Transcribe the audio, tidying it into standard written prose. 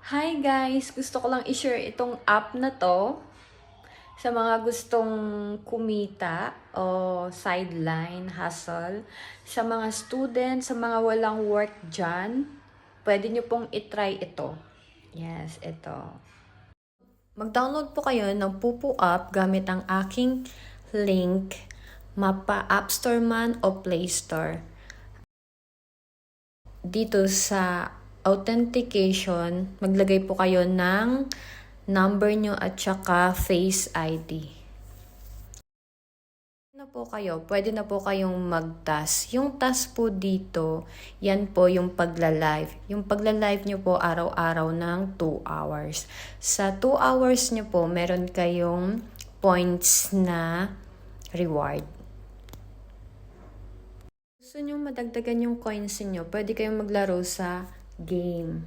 Hi guys! Gusto ko lang i-share itong app na to sa mga gustong kumita o sideline, hustle. Sa mga students, sa mga walang work dyan, pwede nyo pong itry ito. Yes, ito. Mag-download po kayo ng Pupu app gamit ang aking link, mapa App Store man o Play Store. Dito sa authentication, maglagay po kayo ng number nyo at saka Face ID. Pwede na po kayong mag-task. Yung task po dito, yan po yung pagla-live. Yung pagla-live nyo po araw-araw ng 2 hours. Sa 2 hours nyo po, meron kayong points na reward. Gusto nyo madagdagan yung coins nyo, pwede kayong maglaro sa game.